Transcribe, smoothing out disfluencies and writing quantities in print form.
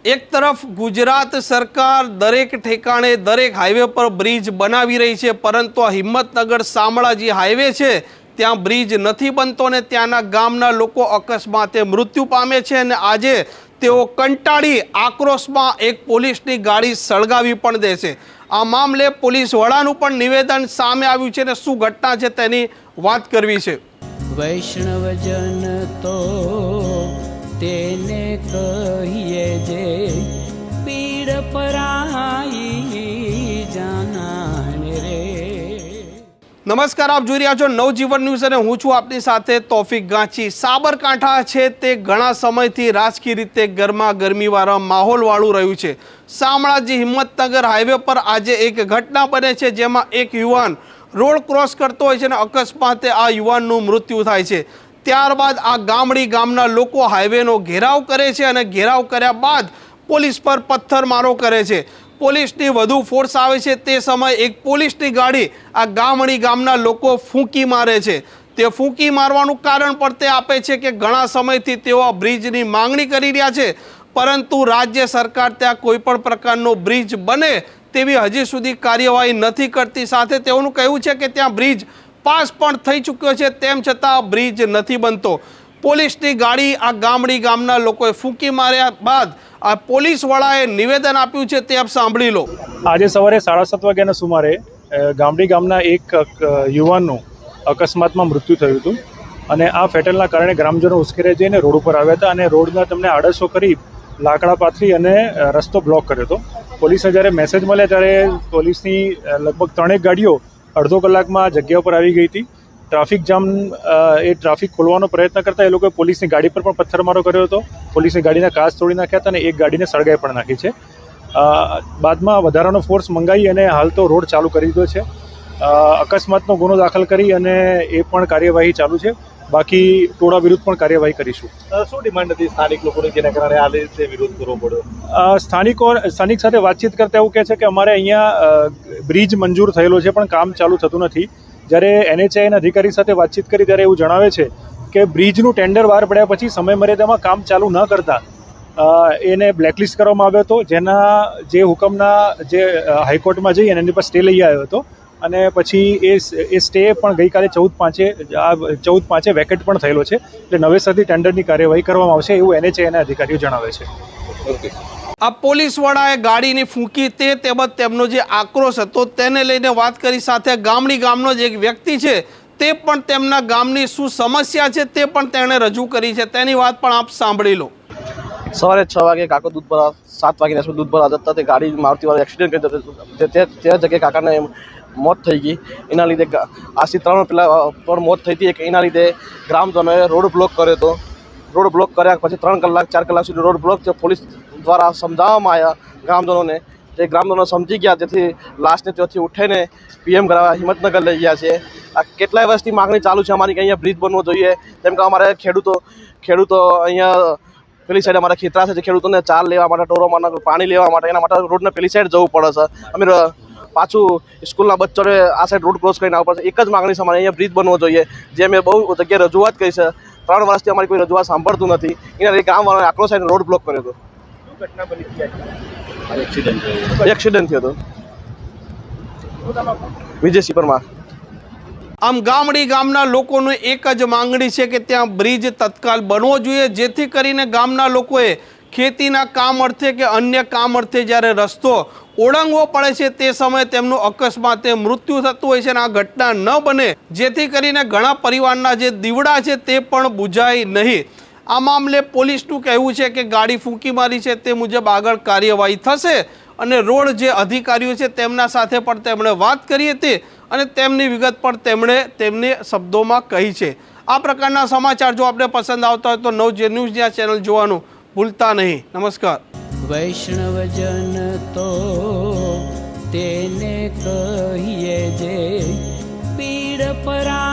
एक तरफ गुजरात सरकार दरेक ठेकाणे दरेक हाईवे पर ब्रिज बनावी रही है, परंतु आ हिम्मतनगर शामळाजी हाईवे है त्या ब्रिज नहीं बनतो ने त्याना गामना लोको अकस्माते मृत्यु पामे छे अने आजे तेओ कंटाळी आक्रोशमां एक पोलीसनी गाड़ी सळगावी पण दे छे। आ मामले पोलीस वडानुं पण निवेदन सामे आव्युं छे ने शुं घटना छे तेनी वात करवी छे। वैष्णवजन तो तेने कहिए जे पीड़ पराई जाना रे। नमस्कार, आप જોઈ રહ્યા છો નવજીવન ન્યૂઝ અને હું છું આપની સાથે તોફિક ગાંચી। સાબરકાંઠા છે તે ઘણા સમયથી રાજકીય રીતે ગરમાગરમીવાળા માહોલવાળું રહ્યું છે। શામળાજી હિંમતનગર હાઈવે પર આજે એક ઘટના બને છે જેમાં એક યુવાન રોડ ક્રોસ કરતો હોય છે અને અકસ્માતે આ યુવાનનું મૃત્યુ થાય છે। ત્યારબાદ આ ગામના લોકો હાઈવેનો ઘેરાવ કરે છે અને ઘેરાવ કર્યા બાદ પોલીસ પર પથ્થરમારો કરે છે। પોલીસની વધુ ફોર્સ આવે છે તે સમયે એક પોલીસની ગાડી આ ગામના લોકો ફૂંકી મારે છે। તે ફૂંકી મારવાનું કારણ પણ તે આપે છે કે ઘણા સમયથી તેઓ આ બ્રિજની માંગણી કરી રહ્યા છે, પરંતુ રાજ્ય સરકાર ત્યાં કોઈ પણ પ્રકારનો બ્રિજ બને તેવી હજી સુધી કાર્યવાહી નથી કરતી। સાથે તેઓનું કહેવું છે કે ત્યાં બ્રિજ પાસ પણ થઈ ચૂક્યો છે, તેમ છતાં બ્રિજ નથી બનતો। પોલીસની ગાડી આ ગામના લોકોએ ફૂંકી માર્યા બાદ આ પોલીસ વડાએ નિવેદન આપ્યું છે, તે આપ સાંભળી લો। આજે સવારે 7:30 વાગ્યાના સુમારે ગામના એક યુવાનનું અકસ્માતમાં મૃત્યુ થયું હતું અને આ ફેટલના કારણે ગ્રામજનો ઉશ્કેરાઈ જઈને રોડ ઉપર આવ્યા હતા અને રોડના તેમને આડશો કરી લાકડા પાથરી અને રસ્તો બ્લોક કર્યો હતો। પોલીસને જ્યારે મેસેજ મળ્યા ત્યારે પોલીસની લગભગ 3 ગાડીઓ અડધો કલાકમાં જગ્યા ઉપર આવી ગઈ હતી। ટ્રાફિક જામ ટ્રાફિક ખોલવાનો પ્રયત્ન કરતા એ લોકોએ પોલીસની ગાડી પર પણ પથ્થરમારો કર્યો હતો, પોલીસની ગાડીના કાચ તોડી નાખ્યા હતા અને એક ગાડીને સળગાઈ પણ નાખી છે। બાદમાં વધારાનો ફોર્સ મંગાવી અને હાલ તો રોડ ચાલુ કરી દીધો છે। અકસ્માતનો ગુનો દાખલ કરી અને એ પણ કાર્યવાહી ચાલુ છે। બાકી ટોળા વિરુદ્ધ પણ કાર્યવાહી કરીશું। શું ડિમાન્ડ હતી સ્થાનિક લોકોની જેના કારણે આ રીતે વિરોધ કરવો પડ્યો? સ્થાનિક સાથે વાતચીત કરતા એવું કહે છે કે અમારે અહીંયા બ્રિજ મંજૂર થયેલો છે પણ કામ ચાલુ થતું નથી। જ્યારે NHAIના અધિકારી સાથે વાતચીત કરી ત્યારે એવું જણાવે છે કે બ્રિજનું ટેન્ડર બહાર પડ્યા પછી સમય મર્યાદામાં કામ ચાલુ ન કરતા એને બ્લેકલિસ્ટ કરવામાં આવ્યો હતો, જેના જે હુકમના જે હાઈકોર્ટમાં જઈ અને એની પર સ્ટે લઈ આવ્યો હતો અને પછી એ સ્ટે પણ ગઈકાલે 14/5 વેકેટ પણ થયેલો છે। એટલે નવેસરથી ટેન્ડરની કાર્યવાહી કરવામાં આવશે એવું NHAIના અધિકારીઓ જણાવે છે। આ પોલીસ વડાએ ગાડીની ફૂંકી તે તેમજ તેમનો જે આક્રોશ હતો તેને લઈને વાત કરી। સાથે ગામનો જ એક વ્યક્તિ છે તે પણ તેમના ગામની શું સમસ્યા છે તે પણ તેણે રજૂ કરી છે, તેની વાત પણ આપ સાંભળી લો। સવારે 6 વાગે કાકો દૂધ ભરવા 7 વાગે આસપાસ દૂધ ભરવા જતા તે ગાડી મારુતિવાળા એક્સિડન્ટ કરી દીધો। તે જગ્યાએ કાકાને મોત થઈ ગઈ। એના લીધે આજથી 3 પહેલાં પણ મોત થઈ હતી। એના લીધે ગ્રામજનોએ રોડ બ્લોક કર્યો હતો। રોડ બ્લોક કર્યા પછી 3 કલાક 4 કલાક સુધી રોડ બ્લોક છે। પોલીસ દ્વારા સમજાવવામાં આવ્યા ગ્રામજનોને, જે ગ્રામજનો સમજી ગયા, જેથી લાશને ત્યાંથી ઉઠાઈને PM કરાવવા હિંમતનગર લઈ ગયા છે। આ કેટલાય વર્ષથી માગણી ચાલુ છે અમારી કે અહીંયા બ્રિજ બનવો જોઈએ, કેમ કે અમારે ખેડૂતો અહીંયા પેલી સાઈડ અમારા ખેતરા છે, જે ખેડૂતોને ચાર લેવા માટે, ટોરોમાં પાણી લેવા માટે, એના માટે રોડને પેલી સાઈડ જવું પડે છે। અમે પાછું સ્કૂલના બચ્ચોને આ સાઈડ રોડ ક્રોસ કરીને આવવા પડશે। એક જ માગણી છે અમારે, અહીંયા બ્રિજ બનવો જોઈએ, જે અમે બહુ જગ્યાએ રજૂઆત કરી છે। 3 વર્ષથી અમારી કોઈ રજૂઆત સાંભળતું નથી। એના લીધે ગામવાળાને આક્રોશ આવીને રોડ બ્લોક કર્યો હતો। એક્સિડન્ટ થયો હતો વિજયસિંહ પરમાર। આમ ગામના લોકોની એક જ માંગણી છે કે ત્યાં બ્રિજ તત્કાલ બનવો જોઈએ, જેથી કરીને ગામના લોકોએ ખેતીના કામ અર્થે કે અન્ય કામ અર્થે જ્યારે રસ્તો ઓળંગવો પડે છે તે સમયે તેમનું અકસ્માતે મૃત્યુ થતું હોય છે અને આ ઘટના ન બને, જેથી કરીને ઘણા પરિવારના જે દીવડા છે તે પણ બુજાય નહીં। આ મામલે પોલીસનું કહેવું છે કે ગાડી ફૂંકી મારી છે તે મુજબ આગળ કાર્યવાહી થશે અને રોડ જે અધિકારીઓ છે તેમના સાથે પણ તેમણે વાત કરી હતી અને તેમની વિગત પણ તેમની શબ્દોમાં કહી છે। આ પ્રકારના સમાચાર જો આપને પસંદ આવતા હોય તો નવજીવન ન્યૂઝની આ ચેનલ જોવાનું ભૂલતા નહીં। નમસ્કાર। વૈષ્ણવજન તો તેને કહિએ જે પીડ પરા